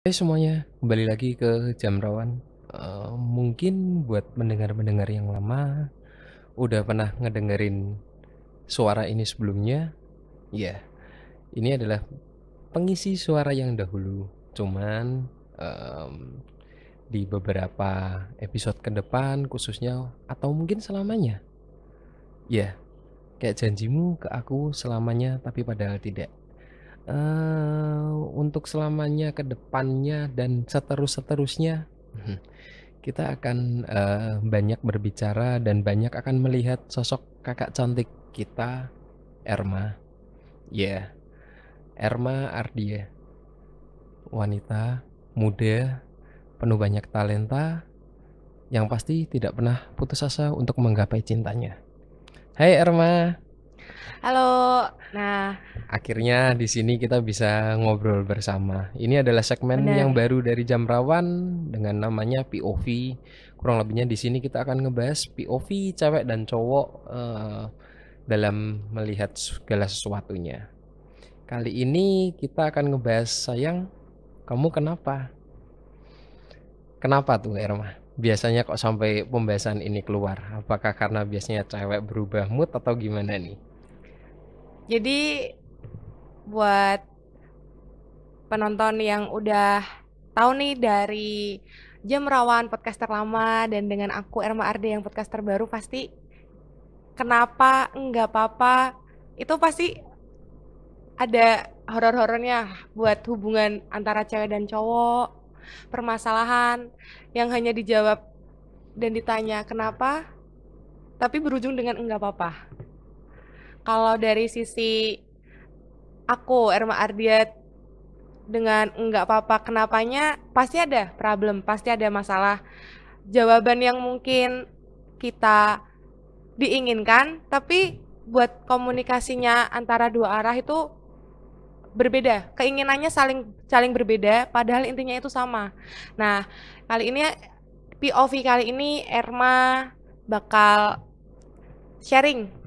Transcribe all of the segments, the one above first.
Hai semuanya, kembali lagi ke Jam Rawan. Mungkin buat mendengar-mendengar yang lama, udah pernah ngedengerin suara ini sebelumnya. Ya, ini adalah pengisi suara yang dahulu. Cuman em, di beberapa episode ke depan khususnya atau mungkin selamanya. Ya, kayak janjimu ke aku selamanya tapi padahal tidak. Untuk selamanya ke depannya dan seterusnya, kita akan banyak berbicara dan banyak akan melihat sosok kakak cantik kita, Erma. Ya, Erma Ardia, wanita muda, penuh banyak talenta, yang pasti tidak pernah putus asa untuk menggapai cintanya. Hai Erma, Halo. Nah, akhirnya di sini kita bisa ngobrol bersama. Ini adalah segmen yang bener. baru dari Jam Rawan dengan namanya POV. Kurang lebihnya di sini kita akan ngebahas POV cewek dan cowok dalam melihat segala sesuatunya. Kali ini kita akan ngebahas sayang, kamu kenapa? Kenapa tuh Erma? Biasanya kok sampai pembahasan ini keluar? Apakah karena biasanya cewek berubah mood atau gimana nih? Jadi buat penonton yang udah tahu nih dari Jam Rawan podcaster lama dan dengan aku Erma Arde yang podcaster baru pasti kenapa enggak apa-apa itu pasti ada horor-horornya buat hubungan antara cewek dan cowok, permasalahan yang hanya dijawab dan ditanya kenapa tapi berujung dengan enggak apa-apa. Kalau dari sisi aku Erma Ardiat dengan enggak apa-apa kenapanya pasti ada problem, pasti ada masalah. Jawaban yang mungkin kita diinginkan, tapi buat komunikasinya antara dua arah itu berbeda. Keinginannya saling saling berbeda, padahal intinya itu sama. Nah, kali ini POV kali ini Erma bakal sharing.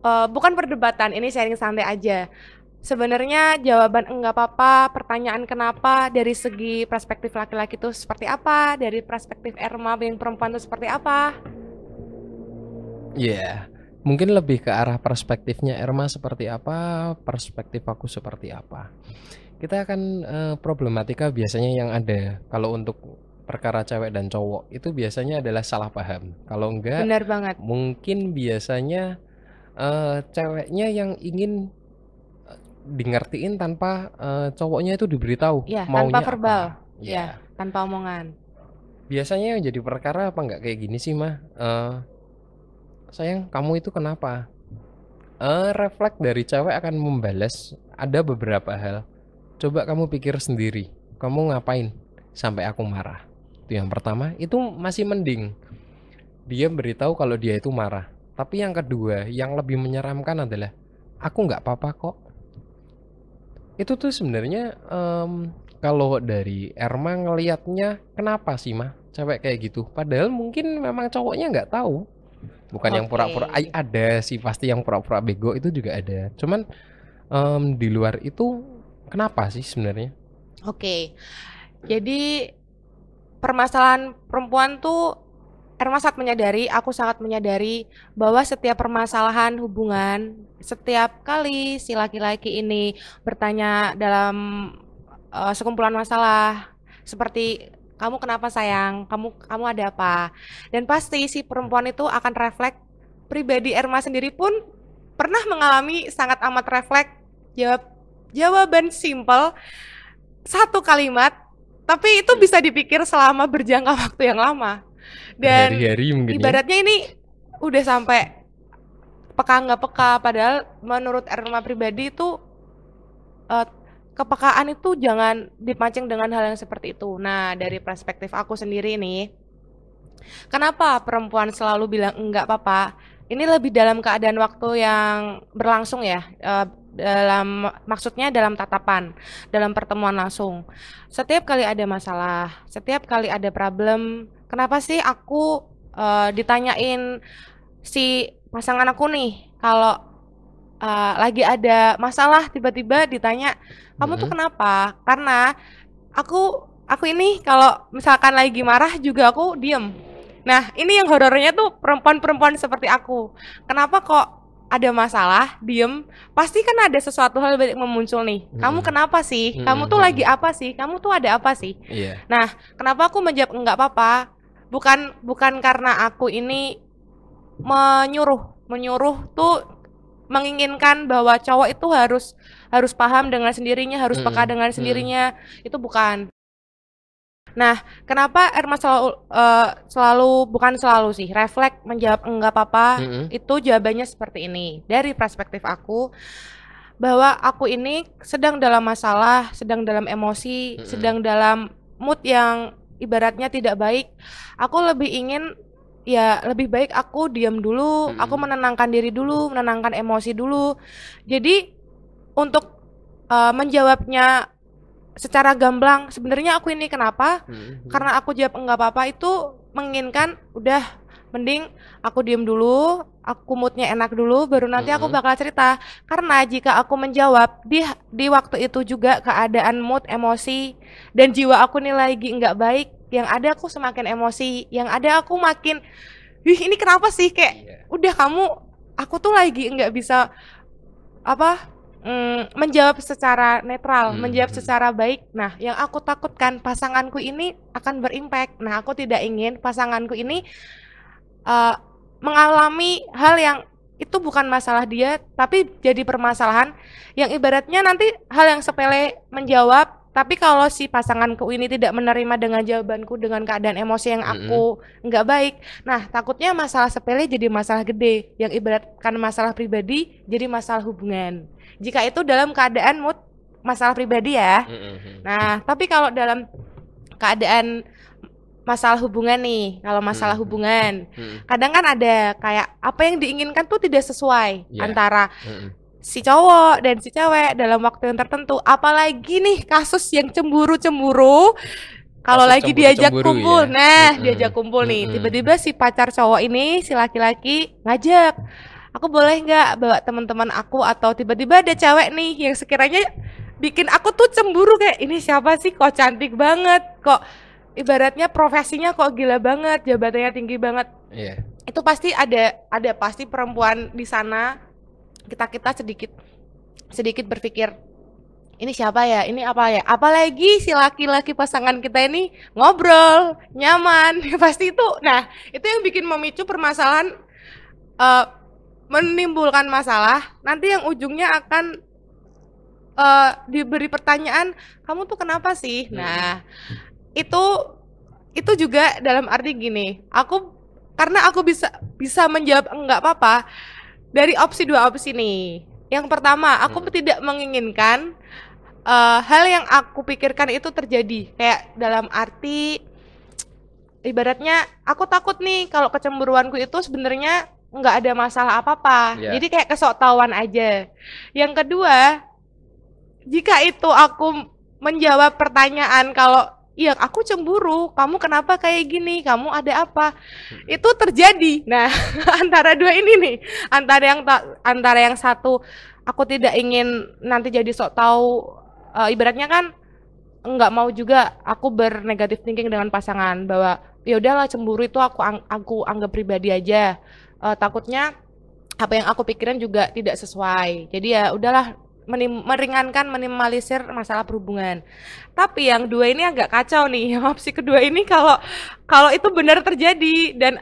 Bukan perdebatan, ini sharing santai aja. Sebenarnya jawaban enggak apa-apa, pertanyaan kenapa dari segi perspektif laki-laki itu seperti apa, dari perspektif Erma yang perempuan itu seperti apa? Ya, mungkin lebih ke arah perspektifnya Erma seperti apa, perspektif aku seperti apa. Kita akan problematika biasanya yang ada kalau untuk perkara cewek dan cowok itu biasanya adalah salah paham. Kalau enggak, Benar banget. mungkin biasanya ceweknya yang ingin di ngertiin tanpa cowoknya itu diberitahu Ya, tanpa maunya verbal. apa. Ya, Ya, tanpa omongan. biasanya yang jadi perkara apa enggak kayak gini sih mah. Sayang, kamu itu kenapa? Refleks dari cewek akan membalas ada beberapa hal. Coba kamu pikir sendiri, kamu ngapain sampai aku marah? Itu yang pertama, itu masih mending. Dia beritahu kalau dia itu marah. Tapi yang kedua, yang lebih menyeramkan adalah aku nggak apa-apa kok. Itu tuh sebenarnya kalau dari Erma ngelihatnya kenapa sih mah cewek kayak gitu? Padahal mungkin memang cowoknya nggak tahu. Bukan yang Oke. pura-pura, ada sih pasti yang pura-pura bego itu juga ada. Cuman di luar itu kenapa sih sebenarnya? Oke. Jadi permasalahan perempuan tuh Erma sangat menyadari, aku sangat menyadari bahwa setiap permasalahan hubungan, setiap kali si laki-laki ini bertanya dalam sekumpulan masalah, seperti kamu kenapa sayang, kamu ada apa, dan pasti si perempuan itu akan refleks. Pribadi Erma sendiri pun pernah mengalami sangat amat refleks jawab jawaban simple satu kalimat, tapi itu bisa dipikir selama berjangka waktu yang lama. Dan Berhari-hari mungkin ya. ibaratnya ini udah sampai peka nggak peka, padahal menurut Erma pribadi itu eh, kepekaan itu jangan dipancing dengan hal yang seperti itu. Nah, dari perspektif aku sendiri nih, kenapa perempuan selalu bilang enggak apa-apa? Ini lebih dalam keadaan waktu yang berlangsung ya, dalam maksudnya dalam tatapan, dalam pertemuan langsung. Setiap kali ada masalah, setiap kali ada problem, kenapa sih aku ditanyain si pasangan aku nih kalau lagi ada masalah tiba-tiba ditanya kamu tuh Mhm. kenapa? Karena aku ini kalau misalkan lagi marah juga aku diem. Nah, ini yang horornya tuh perempuan-perempuan seperti aku. Kenapa kok ada masalah, diem, pasti kan ada sesuatu hal yang memuncul nih. Kamu kenapa sih? Kamu tuh lagi apa sih? Kamu tuh ada apa sih? Iya. Nah, kenapa aku menjawab enggak apa-apa? Bukan karena aku ini menyuruh tuh menginginkan bahwa cowok itu harus paham dengan sendirinya, harus peka dengan sendirinya. Itu bukan. Nah, kenapa Erma bukan selalu sih, refleks menjawab enggak apa-apa, itu jawabannya seperti ini. Dari perspektif aku, bahwa aku ini sedang dalam masalah, sedang dalam emosi, sedang dalam mood yang ibaratnya tidak baik. Aku lebih baik aku diam dulu, aku menenangkan diri dulu, menenangkan emosi dulu. Jadi, untuk menjawabnya secara gamblang, sebenarnya aku ini kenapa? Karena aku jawab enggak apa-apa itu menginginkan udah mending aku diem dulu, aku moodnya enak dulu, baru nanti aku bakal cerita. Karena jika aku menjawab di waktu itu juga keadaan mood, emosi, dan jiwa aku nih lagi enggak baik, yang ada aku semakin emosi, yang ada aku makin, ini kenapa sih? Kayak udah aku tuh lagi enggak bisa menjawab secara netral, menjawab secara baik. Nah, yang aku takutkan pasanganku ini akan berimpact. Nah, aku tidak ingin pasanganku ini mengalami hal yang itu bukan masalah dia, tapi jadi permasalahan yang ibaratnya nanti hal yang sepele menjawab, tapi kalau si pasanganku ini tidak menerima dengan jawabanku dengan keadaan emosi yang aku nggak baik, nah takutnya masalah sepele jadi masalah gede, yang ibaratkan masalah pribadi jadi masalah hubungan. Jika itu dalam keadaan mood masalah pribadi ya. Nah, tapi kalau dalam keadaan masalah hubungan nih, kalau masalah hubungan, kadang kan ada kayak apa yang diinginkan tuh tidak sesuai antara si cowok dan si cewek dalam waktu yang tertentu. Apalagi nih kasus yang cemburu-cemburu. Kalau lagi diajak kumpul, ya? Diajak kumpul nih, tiba-tiba si pacar cowok ini, si laki-laki ngajak, aku boleh nggak bawa teman-teman aku, atau tiba-tiba ada cewek nih yang sekiranya bikin aku tuh cemburu, kayak ini siapa sih, kok cantik banget, kok ibaratnya profesinya kok gila banget, jabatannya tinggi banget. Itu pasti ada pasti perempuan di sana, kita sedikit berpikir, ini siapa ya, ini apa ya, apalagi si laki-laki pasangan kita ini ngobrol nyaman, pasti itu. Nah, itu yang bikin memicu permasalahan, menimbulkan masalah, nanti yang ujungnya akan diberi pertanyaan, kamu tuh kenapa sih? Nah, itu juga dalam arti gini, karena aku bisa menjawab enggak apa-apa dari dua opsi nih. Yang pertama, aku tidak menginginkan hal yang aku pikirkan itu terjadi, kayak dalam arti ibaratnya aku takut nih kalau kecemburuanku itu sebenarnya nggak ada masalah apa-apa, jadi kayak kesoktawan aja. Yang kedua, jika itu aku menjawab pertanyaan kalau iya aku cemburu, kamu kenapa kayak gini, kamu ada apa, itu terjadi. Nah, antara dua ini nih, antara yang satu aku tidak ingin nanti jadi sok tahu, ibaratnya kan nggak mau juga aku bernegatif thinking dengan pasangan bahwa ya udahlah cemburu itu aku anggap pribadi aja, takutnya apa yang aku pikirin juga tidak sesuai, jadi ya udahlah, meringankan, minimalisir masalah perhubungan. Tapi yang dua ini agak kacau nih. Yang opsi kedua ini kalau itu benar terjadi dan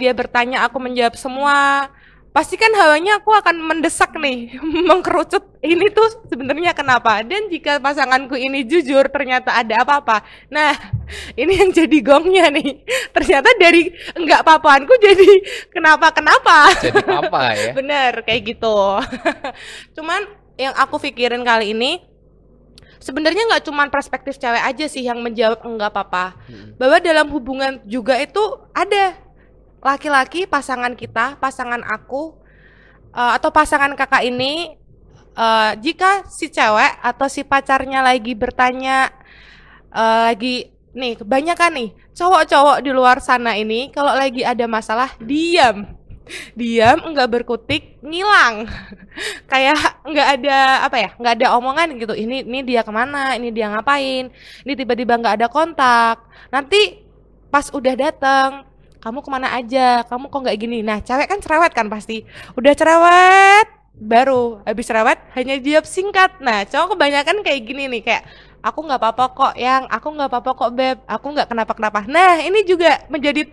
dia bertanya, aku menjawab semua, pasti kan hawanya aku akan mendesak nih, mengkerucut, ini tuh sebenarnya kenapa. Dan jika pasanganku ini jujur ternyata ada apa-apa, nah ini yang jadi gongnya nih, ternyata dari enggak apa-apaanku jadi kenapa jadi apa ya. Bener kayak gitu. Cuman yang aku pikirin kali ini sebenarnya nggak cuma perspektif cewek aja sih yang menjawab enggak apa-apa, bahwa dalam hubungan juga itu ada laki-laki, pasangan kita, pasangan aku, atau pasangan kakak ini, jika si cewek atau si pacarnya lagi bertanya, lagi nih kebanyakan nih cowok-cowok di luar sana ini kalau lagi ada masalah diam. diam, enggak berkutik, ngilang. Kayak nggak ada apa ya, nggak ada omongan gitu. Ini dia kemana, ini dia ngapain, ini tiba-tiba nggak ada kontak. Nanti pas udah datang, kamu kemana aja, kamu kok nggak gini. Nah, cewek kan cerewet kan pasti. Udah cerewet, baru habis cerewet hanya jawab singkat. Nah, cowok kebanyakan kayak gini nih, kayak aku nggak apa-apa kok, yang aku nggak apa-apa kok beb, aku nggak kenapa-kenapa. Nah, ini juga menjadi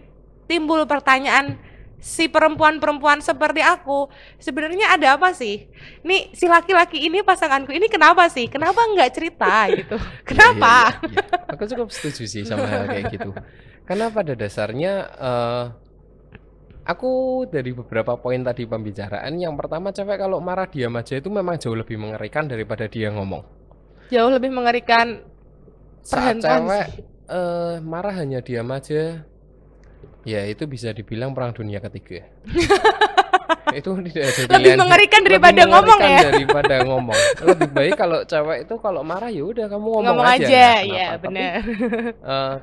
timbul pertanyaan, si perempuan-perempuan seperti aku sebenarnya ada apa sih? Nih si laki-laki ini, pasanganku ini kenapa sih? Kenapa nggak cerita gitu? Iya, iya, iya, Kenapa? iya. Aku cukup setuju sih sama hal kayak gitu. Karena pada dasarnya aku dari beberapa poin tadi pembicaraan, yang pertama cewek kalau marah diam aja itu memang jauh lebih mengerikan daripada dia ngomong. Jauh lebih mengerikan Saat perhentian cewek sih. marah hanya diam aja, ya itu bisa dibilang perang dunia ketiga. Itu tidak ada Lebih pilihan, mengerikan lebih daripada ngomong mengerikan ya. daripada ngomong. Lebih baik kalau cewek itu kalau marah ya udah kamu ngomong Ngomong aja, aja, nggak ya kenapa. Tapi benar.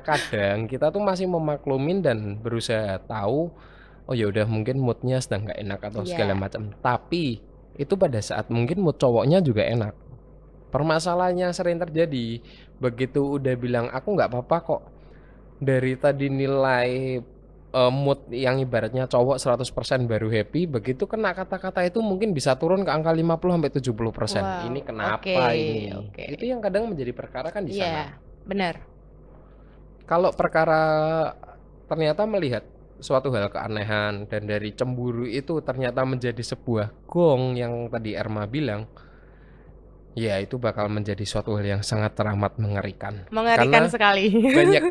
kadang kita tuh masih memaklumin dan berusaha tahu, oh ya udah mungkin moodnya sedang nggak enak atau segala Iya, macam. Tapi itu pada saat mungkin mood cowoknya juga enak. Permasalahannya sering terjadi begitu udah bilang aku nggak apa-apa kok, dari tadi nilai mood yang ibaratnya cowok 100% baru happy, begitu kena kata-kata itu mungkin bisa turun ke angka 50-70%. Ini wow, oke, kenapa ini? oke, Itu yang kadang menjadi perkara kan di sana. iya, benar. Kalau perkara ternyata melihat suatu hal keanehan dan dari cemburu itu ternyata menjadi sebuah gong yang tadi Erma bilang, ya itu bakal menjadi suatu hal yang sangat teramat mengerikan. Mengerikan Karena sekali.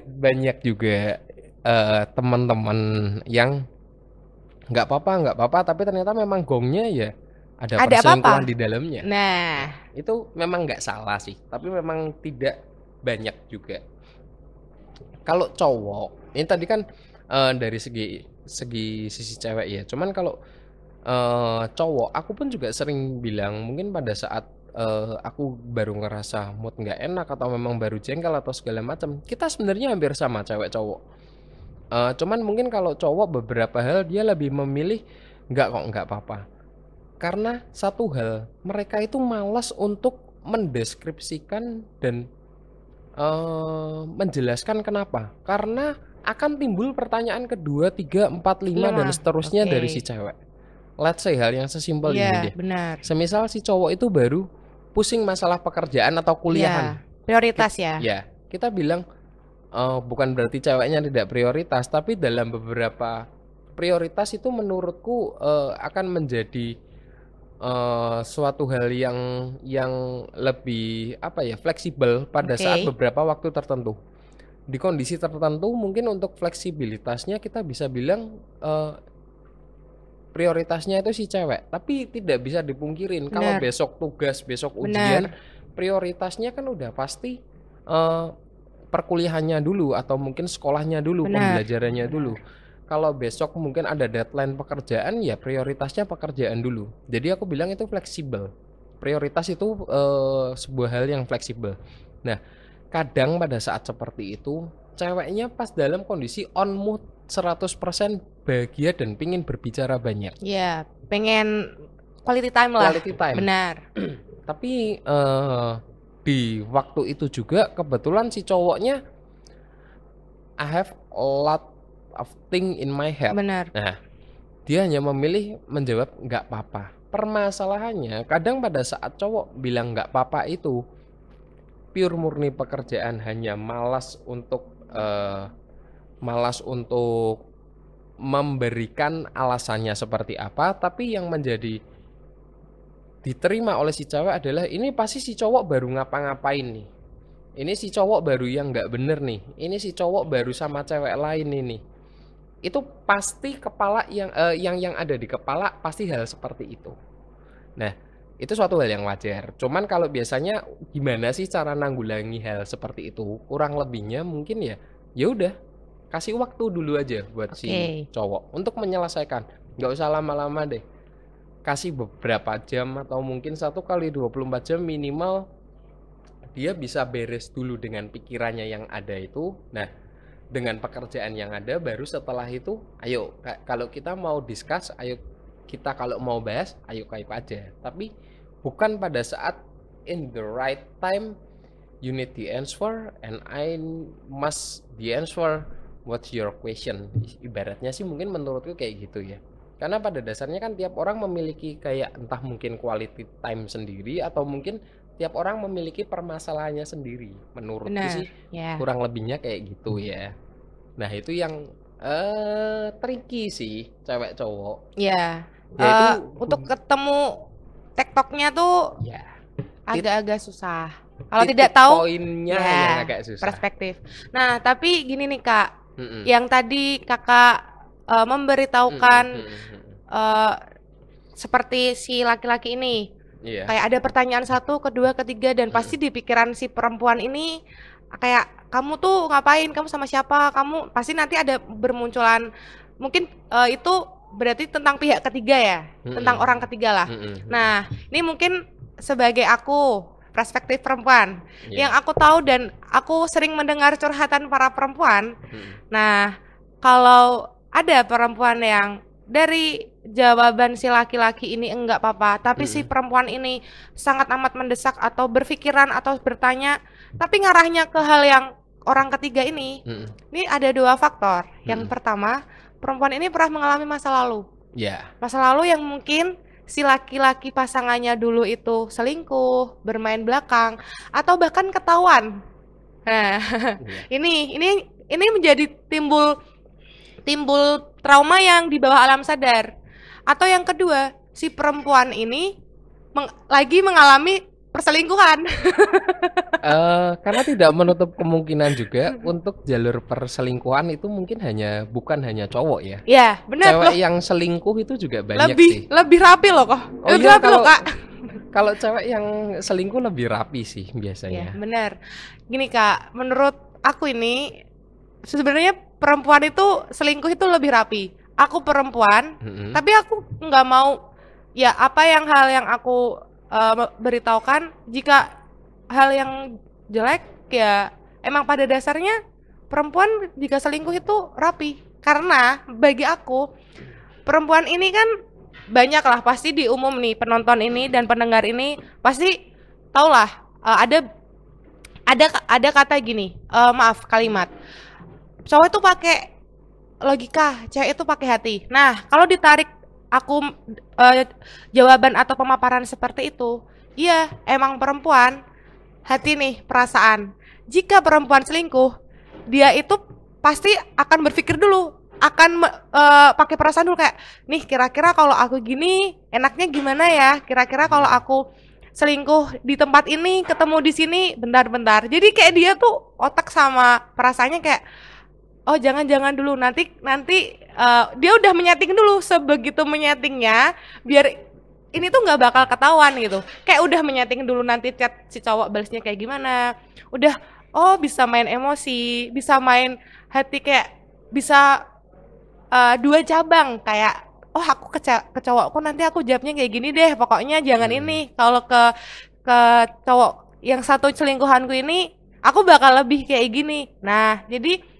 banyak juga teman-teman yang nggak apa-apa, tapi ternyata memang gongnya ya ada Ada apa-apa? perselingkuhan di dalamnya. Nah, Nah, itu memang nggak salah sih, tapi memang tidak banyak juga. Kalau cowok, ini tadi kan dari segi segi sisi cewek ya. Cuman kalau cowok, aku pun juga sering bilang mungkin pada saat aku baru ngerasa mood nggak enak atau memang baru jengkel atau segala macam, kita sebenarnya hampir sama cewek cowok. Cuman mungkin kalau cowok beberapa hal dia lebih memilih nggak kok, nggak apa-apa. Karena satu hal, mereka itu malas untuk mendeskripsikan dan menjelaskan kenapa. Karena akan timbul pertanyaan kedua, tiga, empat, lima, dan 5. seterusnya Oke. dari si cewek. Let's say hal yang sesimpel ini Iya, deh. benar. Semisal si cowok itu baru pusing masalah pekerjaan atau kuliahan. Iya, prioritas ya. Ya, kita bilang bukan berarti ceweknya tidak prioritas, tapi dalam beberapa prioritas itu menurutku akan menjadi suatu hal yang lebih apa ya, fleksibel pada saat Oke. beberapa waktu tertentu. Di kondisi tertentu mungkin untuk fleksibilitasnya kita bisa bilang prioritasnya itu si cewek, tapi tidak bisa dipungkirin kalau Benar, besok tugas, besok ujian, benar, prioritasnya kan udah pasti eh, perkuliahannya dulu atau mungkin sekolahnya dulu, benar, pembelajarannya dulu. benar. Kalau besok mungkin ada deadline pekerjaan, ya prioritasnya pekerjaan dulu. Jadi aku bilang itu fleksibel. Prioritas itu sebuah hal yang fleksibel. Nah, kadang pada saat seperti itu, ceweknya pas dalam kondisi on mood 100% bahagia dan pingin berbicara banyak. Iya, pengen quality time lah. Quality time. Benar. Tapi di waktu itu juga kebetulan si cowoknya I have a lot of thing in my head. Benar. Nah, dia hanya memilih menjawab nggak apa-apa. Permasalahannya kadang pada saat cowok bilang nggak apa-apa itu pure murni pekerjaan, hanya malas untuk memberikan alasannya seperti apa, tapi yang menjadi diterima oleh si cewek adalah ini pasti si cowok baru ngapa-ngapain nih. Ini si cowok baru yang nggak bener nih. Ini si cowok baru sama cewek lain ini. Itu pasti kepala yang ada di kepala pasti hal seperti itu. Nah, itu suatu hal yang wajar. Cuman kalau biasanya gimana sih cara nanggulangi hal seperti itu? Kurang lebihnya mungkin ya udah kasih waktu dulu aja buat si Oke. cowok untuk menyelesaikan. Nggak usah lama-lama deh. Kasih beberapa jam atau mungkin 1 kali 24 jam minimal dia bisa beres dulu dengan pikirannya yang ada itu. Nah, dengan pekerjaan yang ada, baru setelah itu ayo kalau kita mau discuss, ayo kita kalau mau bahas ayo aja, tapi bukan pada saat in the right time you need the answer and I must the answer what's your question. Ibaratnya sih mungkin menurutku kayak gitu ya, karena pada dasarnya kan tiap orang memiliki kayak entah mungkin quality time sendiri atau mungkin tiap orang memiliki permasalahannya sendiri. Menurutku Benar, sih ya. kurang lebihnya kayak gitu ya. Nah itu yang tricky sih cewek cowok. Ya, Ya itu untuk ketemu tektoknya tuh ya agak-agak susah. Kalau titik tidak tahu, poinnya ya, yang agak susah. perspektif. Nah, tapi gini nih Kak, Mm-mm. yang tadi Kakak memberitahukan seperti si laki-laki ini, Iya. kayak ada pertanyaan satu, kedua, ketiga, dan pasti di pikiran si perempuan ini kayak kamu tuh ngapain, kamu sama siapa, kamu pasti nanti ada bermunculan mungkin itu berarti tentang pihak ketiga ya, tentang orang ketiga lah. Nah, ini mungkin sebagai aku perspektif perempuan yang aku tahu dan aku sering mendengar curhatan para perempuan. Nah, kalau ada perempuan yang dari jawaban si laki-laki ini enggak apa-apa, tapi si perempuan ini sangat amat mendesak atau berpikiran atau bertanya, tapi ngarahnya ke hal yang orang ketiga ini ada dua faktor. Yang pertama, perempuan ini pernah mengalami masa lalu. Masa lalu yang mungkin si laki-laki pasangannya dulu itu selingkuh, bermain belakang, atau bahkan ketahuan. Nah, ini menjadi timbul trauma yang di bawah alam sadar. Atau yang kedua, si perempuan ini lagi mengalami perselingkuhan. Karena tidak menutup kemungkinan juga untuk jalur perselingkuhan itu mungkin bukan hanya cowok ya. Ya, benar. Cewek yang selingkuh itu juga banyak sih. Lebih rapi loh kok. Oh lebih iya, rapi loh Kak. Kalau cewek yang selingkuh lebih rapi sih biasanya. Ya, benar. Gini Kak, menurut aku ini sebenarnya perempuan itu selingkuh itu lebih rapi. Aku perempuan, tapi aku nggak mau ya hal yang aku beritahukan jika hal yang jelek ya emang pada dasarnya perempuan jika selingkuh itu rapi. Karena bagi aku perempuan ini kan banyak lah pasti di umum nih penonton ini dan pendengar ini pasti taulah ada kata gini, kalimat cowok itu pakai logika, cewek itu pakai hati. Nah, kalau ditarik aku jawaban atau pemaparan seperti itu, iya, emang perempuan hati nih, perasaan. Jika perempuan selingkuh, dia itu pasti akan berpikir dulu, akan pakai perasaan dulu kayak, nih kira-kira kalau aku gini enaknya gimana ya? Kira-kira kalau aku selingkuh di tempat ini, ketemu di sini, bentar-bentar. Jadi kayak dia tuh otak sama perasaannya kayak oh jangan dulu nanti dia udah menyeting dulu, sebegitu menyetingnya biar ini tuh nggak bakal ketahuan gitu, kayak udah menyeting dulu nanti chat si cowok balasnya kayak gimana, udah bisa main emosi, bisa main hati, kayak bisa dua cabang kayak aku ke cowokku nanti aku jawabnya kayak gini deh pokoknya jangan ini, kalau ke cowok yang satu selingkuhanku ini aku bakal lebih kayak gini. Nah jadi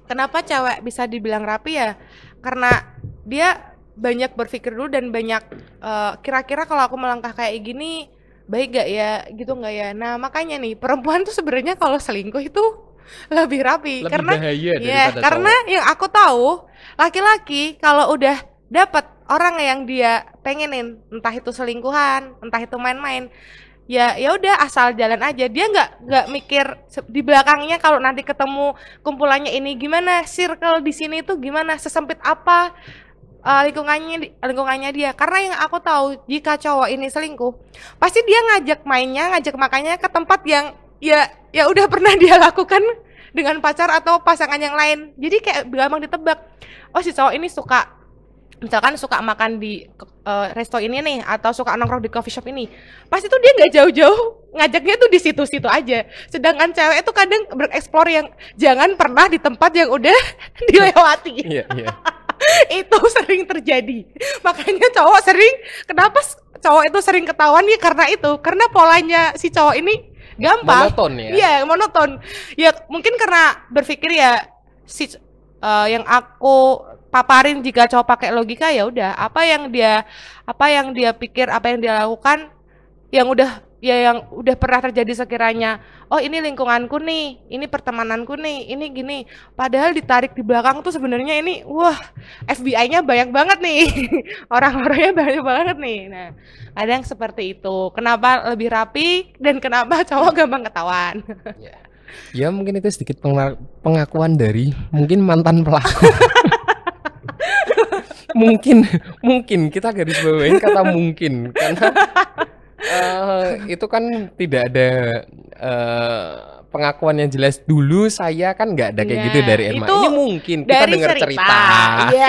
kenapa cewek bisa dibilang rapi ya? Karena dia banyak berpikir dulu dan banyak kira-kira kalau aku melangkah kayak gini baik gak ya, gitu gak ya. Nah makanya nih perempuan tuh sebenarnya kalau selingkuh itu lebih rapi, lebih karena bahaya daripada karena cowok. yang aku tahu laki-laki kalau udah dapat orang yang dia pengenin, entah itu selingkuhan, entah itu main-main, ya udah asal jalan aja, dia nggak mikir di belakangnya kalau nanti ketemu kumpulannya ini gimana, circle di sini tuh gimana, sesempit apa lingkungannya dia. Karena yang aku tahu jika cowok ini selingkuh pasti dia ngajak makannya ke tempat yang ya udah pernah dia lakukan dengan pacar atau pasangan yang lain. Jadi kayak gampang ditebak, si cowok ini misalkan suka makan di resto ini nih, atau suka nongkrong di coffee shop ini, pasti tuh dia nggak jauh-jauh ngajaknya tuh di situ-situ aja. Sedangkan cewek itu kadang bereksplor yang jangan pernah di tempat yang udah dilewati. Itu sering terjadi. Makanya kenapa cowok itu sering ketahuan ya karena itu, karena polanya si cowok ini gampang, monoton ya. Iya monoton. Ya mungkin karena berpikir ya yang aku paparin jika cowok pakai logika ya udah apa yang dia pikir, apa yang dia lakukan yang udah pernah terjadi sekiranya, oh ini lingkunganku nih, ini pertemananku nih, ini gini, padahal ditarik di belakang tuh sebenarnya ini wah FBI-nya banyak banget nih orang-orangnya banyak banget nih. Nah kadang seperti itu, kenapa lebih rapi dan kenapa cowok gampang ketahuan. Ya mungkin itu sedikit pengakuan dari mungkin mantan pelaku. mungkin kita garis bawahin kata mungkin karena itu kan tidak ada pengakuan yang jelas. Dulu saya kan nggak ada kayak gitu dari Irma. Ini mungkin kita dengar cerita. Iya.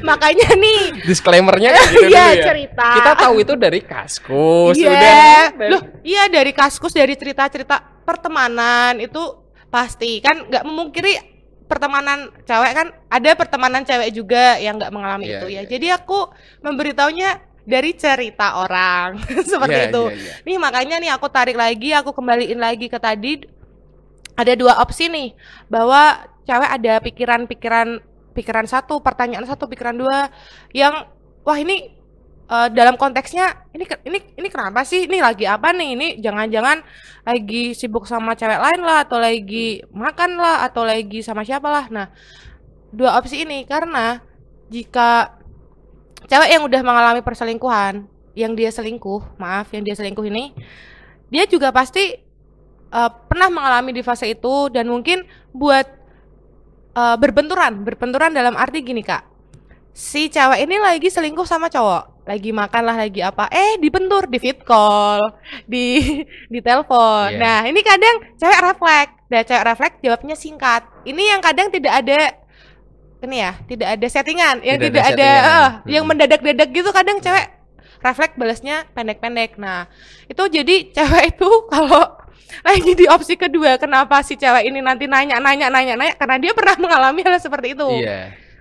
Makanya nih disclaimer-nya kayak gitu dulu ya. Cerita. Kita tahu itu dari Kaskus. Iya dari Kaskus, dari cerita-cerita pertemanan itu pasti kan nggak memungkiri pertemanan cewek kan, ada pertemanan cewek juga yang nggak mengalami itu ya. Jadi aku memberitahunya dari cerita orang seperti itu. Nih makanya nih aku tarik lagi, aku kembaliin lagi ke tadi, ada dua opsi nih, bahwa cewek ada pikiran satu, pertanyaan satu, pikiran dua, yang wah ini dalam konteksnya ini kenapa sih, ini lagi apa nih, ini jangan-jangan lagi sibuk sama cewek lain lah, atau lagi makan lah, atau lagi sama siapa lah. Nah dua opsi ini karena jika cewek yang udah mengalami perselingkuhan, yang dia selingkuh ini, dia juga pasti pernah mengalami di fase itu, dan mungkin buat berbenturan dalam arti gini Kak, si cewek ini lagi selingkuh sama cowok, lagi makan lah, lagi apa, dibentur, di fit call, di telepon. Nah ini kadang cewek refleks, jawabnya singkat. Ini yang kadang tidak ada settingan, yang tidak ada yang mendadak-dadak gitu. Kadang cewek refleks balasnya pendek-pendek. Nah itu jadi cewek itu kalau lagi di opsi kedua, kenapa si cewek ini nanti nanya karena dia pernah mengalami hal seperti itu.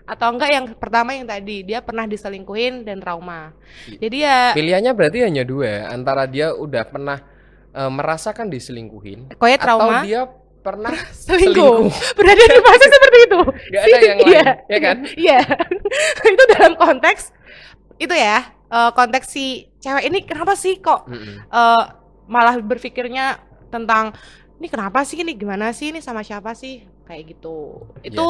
Atau enggak yang pertama yang tadi, dia pernah diselingkuhin dan trauma. Jadi ya pilihannya berarti hanya dua, antara dia udah pernah merasakan diselingkuhin trauma, atau dia pernah selingkuh. Berada di fase seperti itu. Gak ada yang lain, ya kan? Iya. Itu dalam konteks itu ya, konteks si cewek ini kenapa sih kok malah berpikirnya tentang ini kenapa sih, ini gimana sih, ini sama siapa sih, kayak gitu. Itu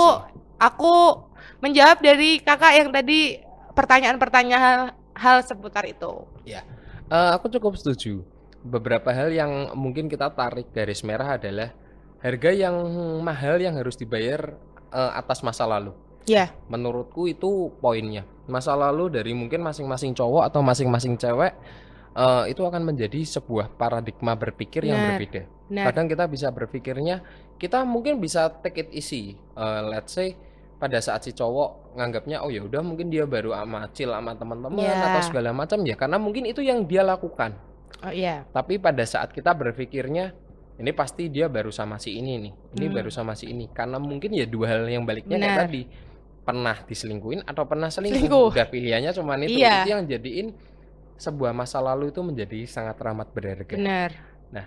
aku menjawab dari kakak yang tadi pertanyaan hal seputar itu. Ya, aku cukup setuju. Beberapa hal yang mungkin kita tarik garis merah adalah harga yang mahal yang harus dibayar atas masa lalu. Menurutku itu poinnya. Masa lalu dari mungkin masing-masing cowok atau masing-masing cewek itu akan menjadi sebuah paradigma berpikir yang berbeda. Kadang kita bisa berpikirnya, kita mungkin bisa take it easy. Let's say pada saat si cowok nganggapnya oh ya udah mungkin dia baru chill sama teman-teman atau segala macam ya, karena mungkin itu yang dia lakukan. Tapi pada saat kita berpikirnya ini pasti dia baru sama si ini nih, ini baru sama si ini, karena mungkin ya dua hal yang baliknya kayak tadi, pernah diselingkuhin atau pernah selingkuh. Udah pilihannya cuma itu. Itu yang jadiin sebuah masa lalu itu menjadi sangat teramat berharga. Nah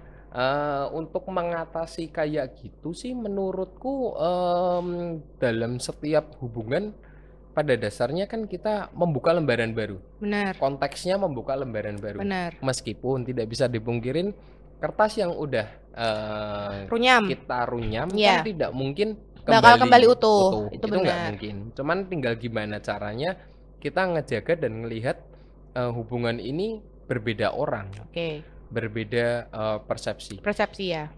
untuk mengatasi kayak gitu sih menurutku dalam setiap hubungan pada dasarnya kan kita membuka lembaran baru. Konteksnya membuka lembaran baru. Meskipun tidak bisa dipungkirin kertas yang udah kita runyam kan tidak mungkin kembali utuh. Itu nggak mungkin. Cuman tinggal gimana caranya kita ngejaga dan ngelihat hubungan ini berbeda orang, berbeda persepsi ya.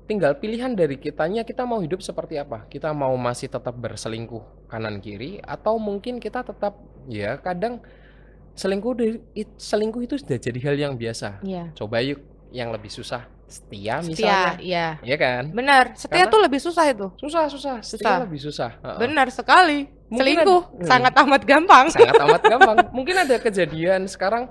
Tinggal pilihan dari kitanya, kita mau hidup seperti apa. Kita mau masih tetap berselingkuh kanan kiri, atau mungkin kita tetap ya kadang selingkuh itu sudah jadi hal yang biasa. Coba yuk yang lebih susah, setia misalnya. Iya kan? Benar, setia tuh lebih susah itu. Susah. Setia lebih susah. Benar sekali. Selingkuh sangat amat gampang. Mungkin ada kejadian sekarang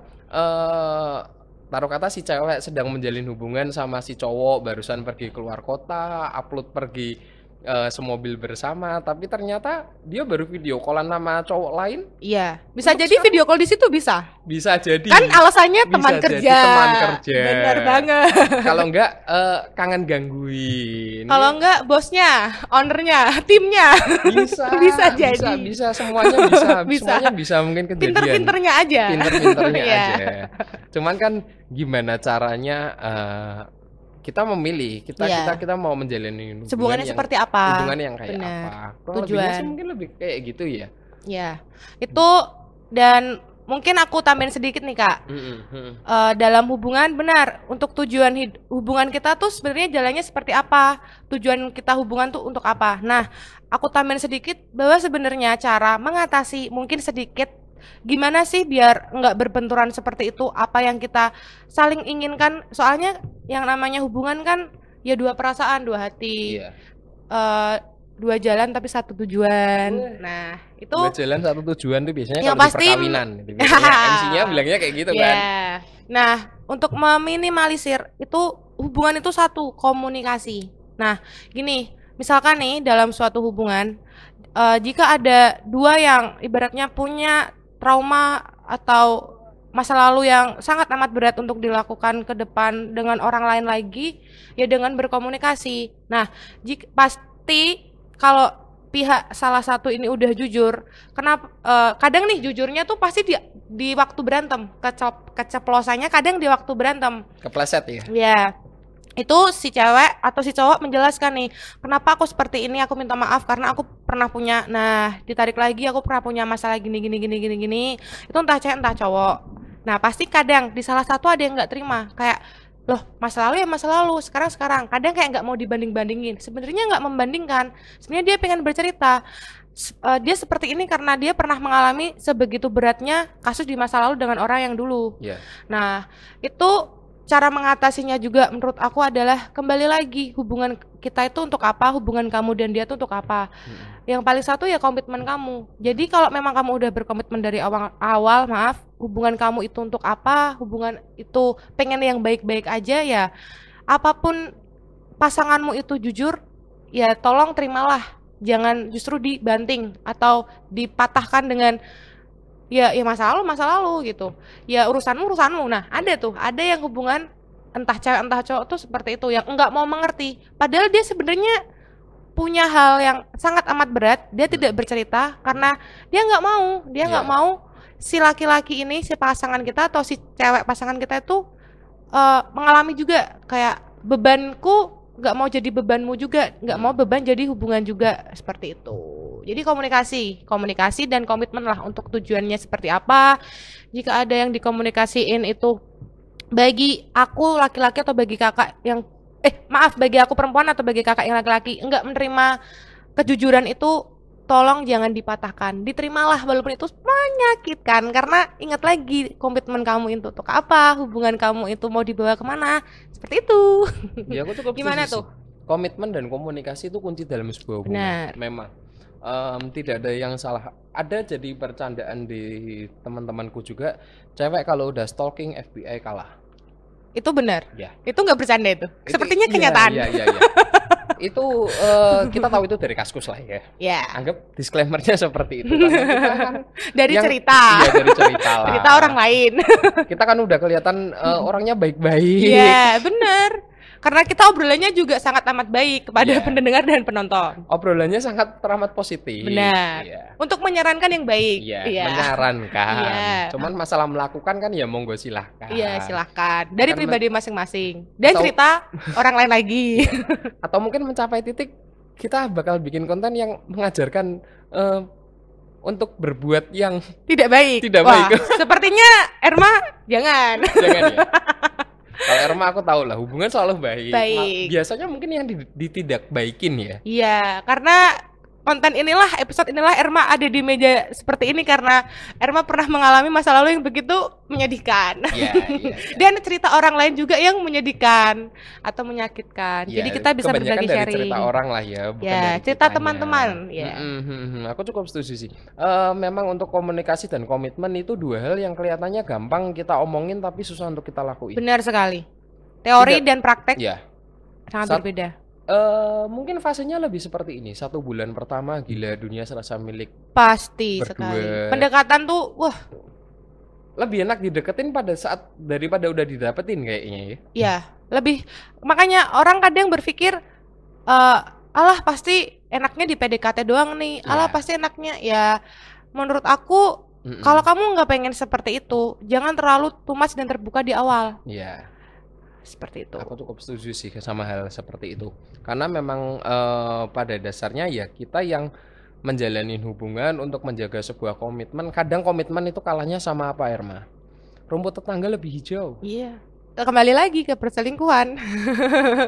taruh kata si cewek sedang menjalin hubungan sama si cowok, barusan pergi keluar kota, upload pergi semobil bersama, tapi ternyata dia baru video callan sama cowok lain. Iya, bisa Untuk jadi sekarang video call di situ bisa. bisa jadi Kan alasannya bisa teman jadi kerja. teman kerja. Bener banget. Kalau enggak kangen gangguin. Kalau enggak bosnya, ownernya, timnya. Bisa, Bisa jadi. bisa semuanya bisa, Bisa. semuanya bisa mungkin kejadian. Pinter-pinternya aja. Pinter-pinternya Iya. aja. Cuman kan gimana caranya kita memilih, Iya. kita mau menjalani Hubungannya yang seperti apa? hubungan yang kayak Bener. apa. Kurang lebihnya sih Tujuan. mungkin lebih kayak gitu ya. Ya, itu dan mungkin aku tambahin sedikit nih Kak. Dalam hubungan benar untuk tujuan hubungan kita tuh sebenarnya jalannya seperti apa? Tujuan kita hubungan tuh untuk apa? Nah, aku tambahin sedikit bahwa sebenarnya cara mengatasi mungkin sedikit gimana sih biar nggak berbenturan seperti itu apa yang kita saling inginkan. Soalnya yang namanya hubungan kan ya dua perasaan, dua hati. Iya. Dua jalan tapi satu tujuan. Nah, itu Dua jalan satu tujuan tuh biasanya yang kalau di pasti perkawinan. Itu biasanya MC-nya bilangnya kayak gitu kan. ya. Nah, untuk meminimalisir itu hubungan itu satu, komunikasi. Nah, gini, misalkan nih dalam suatu hubungan jika ada dua yang ibaratnya punya trauma atau masa lalu yang sangat amat berat untuk dilakukan ke depan dengan orang lain lagi, ya dengan berkomunikasi. Nah, pasti kalau pihak salah satu ini udah jujur, kenapa kadang nih jujurnya tuh pasti di waktu berantem, keceplosannya kadang di waktu berantem. Kepleset ya. Ya, itu si cewek atau si cowok menjelaskan nih, kenapa aku seperti ini, aku minta maaf karena aku pernah punya, nah ditarik lagi aku pernah punya masalah gini. Itu entah cewek entah cowok. Nah pasti kadang di salah satu ada yang nggak terima, kayak loh masa lalu ya masa lalu, sekarang kadang kayak nggak mau dibanding-bandingin. Sebenarnya nggak membandingkan, sebenarnya dia pengen bercerita dia seperti ini karena dia pernah mengalami sebegitu beratnya kasus di masa lalu dengan orang yang dulu. Iya. Nah itu cara mengatasinya juga menurut aku adalah kembali lagi hubungan kita itu untuk apa, hubungan kamu dan dia itu untuk apa. Yang paling satu ya komitmen kamu. Jadi kalau memang kamu udah berkomitmen dari awal maaf, hubungan kamu itu untuk apa, hubungan itu pengen yang baik-baik aja ya. Apapun pasanganmu itu jujur, ya tolong terimalah. Jangan justru dibanting atau dipatahkan dengan ya masa lalu gitu. Ya urusanmu. Nah, ada yang hubungan entah cewek entah cowok tuh seperti itu yang enggak mau mengerti. Padahal dia sebenarnya punya hal yang sangat amat berat, dia tidak bercerita karena dia nggak mau si laki-laki ini, si pasangan kita atau si cewek pasangan kita itu mengalami juga kayak bebanku nggak mau jadi bebanmu juga, nggak mau beban jadi hubungan juga seperti itu. Jadi komunikasi dan komitmen lah untuk tujuannya seperti apa. Jika ada yang dikomunikasiin itu bagi aku laki-laki atau bagi kakak yang bagi aku perempuan atau bagi kakak yang laki-laki enggak menerima kejujuran itu, tolong jangan dipatahkan, diterimalah walaupun itu menyakitkan, karena ingat lagi komitmen kamu itu untuk apa, hubungan kamu itu mau dibawa kemana, seperti itu. Ya aku cukup Gimana setuju tuh? sih. Komitmen dan komunikasi itu kunci dalam sebuah hubungan. Benar. Memang tidak ada yang salah. Ada jadi percandaan di teman-temanku juga, cewek kalau udah stalking FBI kalah. Itu benar. Ya. Itu nggak bercanda itu. Sepertinya kenyataan. Iya. Itu kita tahu itu dari Kaskus lah ya. Ya. Anggap disclaimernya seperti itu. Karena kita kan Dari cerita. Iya, dari cerita lah. Cerita orang lain. Kita kan udah kelihatan orangnya baik-baik. Iya, benar. Karena kita obrolannya juga sangat amat baik kepada pendengar dan penonton. Obrolannya sangat teramat positif. Benar. Iya. Untuk menyarankan yang baik. Iya, menyarankan. Iya. Cuman masalah melakukan kan ya monggo silahkan. Iya, silahkan. Dari Karena- pribadi masing-masing. Dan Atau- cerita orang lain lagi. Atau mungkin mencapai titik kita bakal bikin konten yang mengajarkan untuk berbuat yang Tidak baik. Tidak Wah, baik. sepertinya Erma jangan. jangan ya. Kalau Erma aku tahu lah hubungan selalu baik. Baik. Biasanya mungkin yang ditidakbaikin baikin ya. Iya, karena konten inilah, episode inilah Erma ada di meja seperti ini karena Erma pernah mengalami masa lalu yang begitu menyedihkan. Iya. Dan cerita orang lain juga yang menyedihkan atau menyakitkan. Ya, Jadi kita bisa kebanyakan berbagi dari sharing. cerita orang lah ya, bukan Ya, dari cerita kitanya. teman-teman, ya. Aku cukup setuju sih. Memang untuk komunikasi dan komitmen itu dua hal yang kelihatannya gampang kita omongin tapi susah untuk kita lakuin. Benar sekali. Teori Tidak. dan praktek Ya, sangat Saat- berbeda. Mungkin fasenya lebih seperti ini. 1 bulan pertama gila dunia serasa milik Pasti sekali. berdua. Pendekatan tuh, wah, Lebih enak dideketin pada saat daripada udah didapetin kayaknya ya. ya lebih. Makanya orang kadang berpikir, alah pasti enaknya di PDKT doang nih. Alah Iya. pasti enaknya ya. Menurut aku, kalau Mm-mm. kamu nggak pengen seperti itu, jangan terlalu too much dan terbuka di awal. Iya. Seperti itu. Aku cukup setuju sih sama hal seperti itu. Karena memang pada dasarnya ya kita yang menjalani hubungan untuk menjaga sebuah komitmen. Kadang komitmen itu kalahnya sama apa, Irma? Rumput tetangga lebih hijau. Iya. Kembali lagi ke perselingkuhan.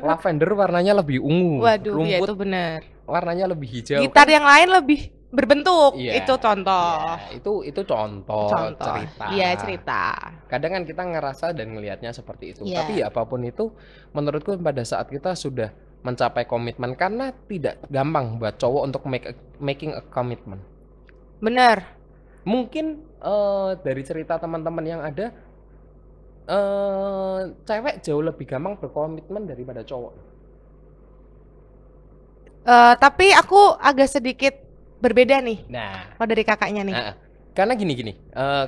Lavender warnanya lebih ungu. Waduh, ya Rumput itu benar. warnanya lebih hijau Gitar kan? yang lain lebih berbentuk. Iya. Itu contoh. Iya, itu contoh Contoh. cerita. Iya, cerita. Kadang kan kita ngerasa dan ngelihatnya seperti itu. Iya. Tapi ya apapun itu, menurutku pada saat kita sudah mencapai komitmen, karena tidak gampang buat cowok untuk making a commitment. Benar. Mungkin dari cerita teman-teman yang ada, cewek jauh lebih gampang berkomitmen daripada cowok. Tapi aku agak sedikit berbeda nih. Nah, Kalau dari kakaknya nih. karena gini,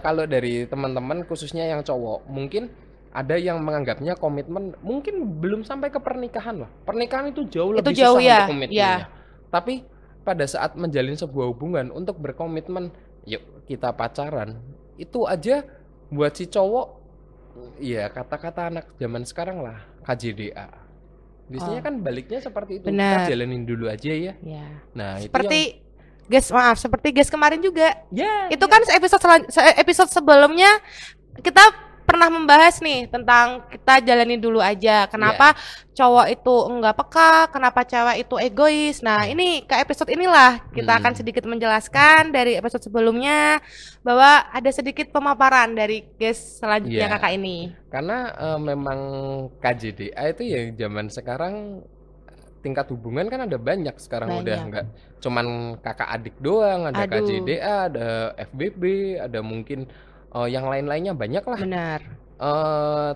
kalau dari teman-teman khususnya yang cowok, mungkin ada yang menganggapnya komitmen mungkin belum sampai ke pernikahan lah. Pernikahan itu jauh Itu lebih jauh susah ya, untuk komitmennya. ya. Tapi pada saat menjalin sebuah hubungan untuk berkomitmen, yuk kita pacaran, itu aja buat si cowok, ya kata-kata anak zaman sekarang lah, KJDA. Biasanya Oh, kan baliknya seperti itu, benar. kita jalanin dulu aja ya. Ya. Nah, Seperti seperti guys kemarin juga. ya. Itu kan episode sebelumnya kita pernah membahas nih tentang kita jalani dulu aja. Kenapa cowok itu enggak peka, kenapa cewek itu egois. Nah, ini ke episode inilah kita akan sedikit menjelaskan dari episode sebelumnya bahwa ada sedikit pemaparan dari guys selanjutnya Iya. kakak ini. Karena memang KJDA itu ya zaman sekarang tingkat hubungan kan ada banyak sekarang. Udah Banyak. nggak cuman kakak adik doang, ada Aduh. KJDA, ada FBB, ada mungkin yang lain-lainnya banyak lah. Benar.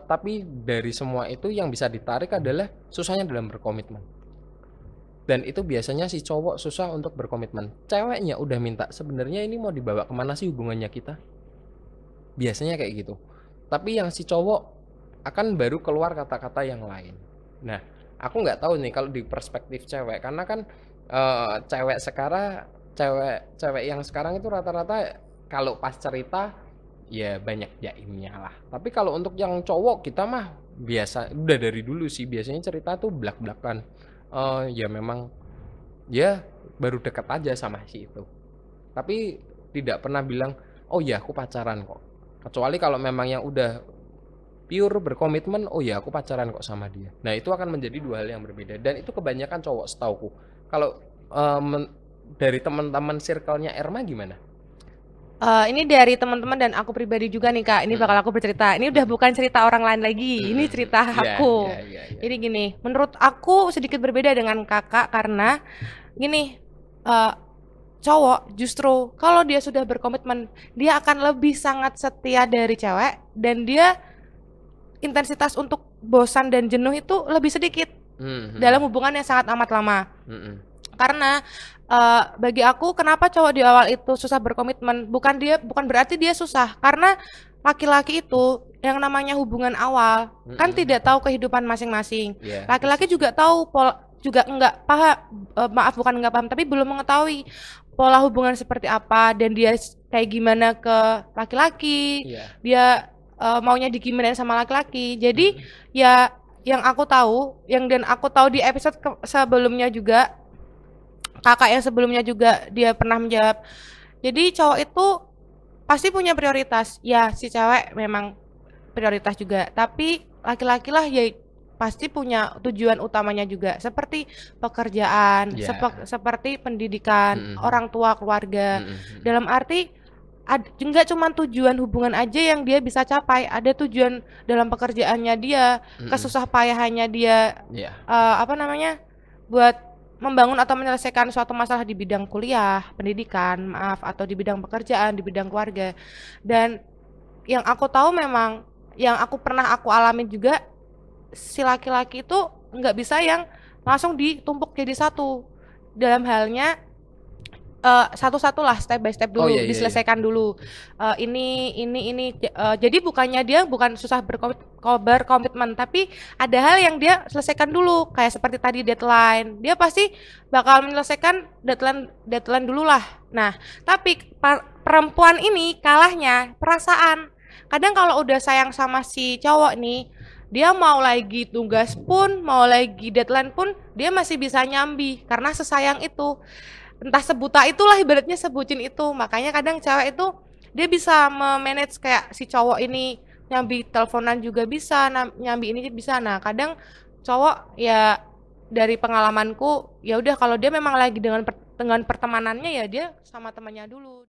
Tapi dari semua itu yang bisa ditarik adalah susahnya dalam berkomitmen. Dan itu biasanya si cowok susah untuk berkomitmen. Ceweknya udah minta, sebenarnya ini mau dibawa kemana sih hubungannya kita? Biasanya kayak gitu. Tapi yang si cowok akan baru keluar kata-kata yang lain. Nah, aku nggak tahu nih kalau di perspektif cewek, karena kan cewek yang sekarang itu rata-rata kalau pas cerita ya banyak jaimnya lah. Tapi kalau untuk yang cowok kita mah biasa, udah dari dulu sih biasanya cerita tuh blak-blakan. Ya memang ya baru dekat aja sama si itu. Tapi tidak pernah bilang, oh ya aku pacaran kok. Kecuali kalau memang yang udah pure berkomitmen, oh ya aku pacaran kok sama dia. Nah itu akan menjadi dua hal yang berbeda. Dan itu kebanyakan cowok setauku. Kalau dari teman-teman circle-nya Erma gimana? Ini dari teman-teman dan aku pribadi juga nih kak. Ini bakal aku bercerita. Ini udah bukan cerita orang lain lagi. Ini cerita aku. Jadi gini, menurut aku sedikit berbeda dengan kakak karena gini, cowok justru kalau dia sudah berkomitmen, dia akan lebih sangat setia dari cewek dan dia intensitas untuk bosan dan jenuh itu lebih sedikit dalam hubungan yang sangat amat lama. Karena bagi aku kenapa cowok di awal itu susah berkomitmen, bukan berarti dia susah, karena laki-laki itu yang namanya hubungan awal kan tidak tahu kehidupan masing-masing. Laki-laki juga tahu juga enggak paham, tapi belum mengetahui pola hubungan seperti apa dan dia kayak gimana ke laki-laki. Dia maunya digimanain sama laki-laki. Jadi ya yang aku tahu, dan aku tahu di episode sebelumnya juga, kakak yang sebelumnya juga dia pernah menjawab. Jadi cowok itu pasti punya prioritas. Ya si cewek memang prioritas juga, tapi laki-laki lah ya pasti punya tujuan utamanya juga, seperti pekerjaan, seperti pendidikan, orang tua, keluarga. Dalam arti enggak cuma tujuan hubungan aja yang dia bisa capai, ada tujuan dalam pekerjaannya dia, kesusah payahannya dia, buat membangun atau menyelesaikan suatu masalah di bidang kuliah, pendidikan, atau di bidang pekerjaan, di bidang keluarga. Dan yang aku tahu memang, yang aku pernah alamin juga, si laki-laki itu nggak bisa yang langsung ditumpuk jadi satu. Dalam halnya satu-satu lah, step by step Oh dulu, iya iya iya. diselesaikan dulu. Jadi bukannya dia bukan susah berkomitmen, tapi ada hal yang dia selesaikan dulu, kayak seperti tadi deadline. Dia pasti bakal menyelesaikan deadline dulu lah. Nah, tapi perempuan ini kalahnya perasaan. Kadang kalau udah sayang sama si cowok nih, dia mau lagi tugas pun, mau lagi deadline pun, dia masih bisa nyambi karena sesayang itu. Entah sebuta itulah, ibaratnya sebutin itu. Makanya kadang cewek itu dia bisa memanage kayak si cowok ini nyambi teleponan juga bisa, nyambi ini bisa. Nah, kadang cowok ya dari pengalamanku ya udah kalau dia memang lagi dengan pertemanannya ya dia sama temannya dulu.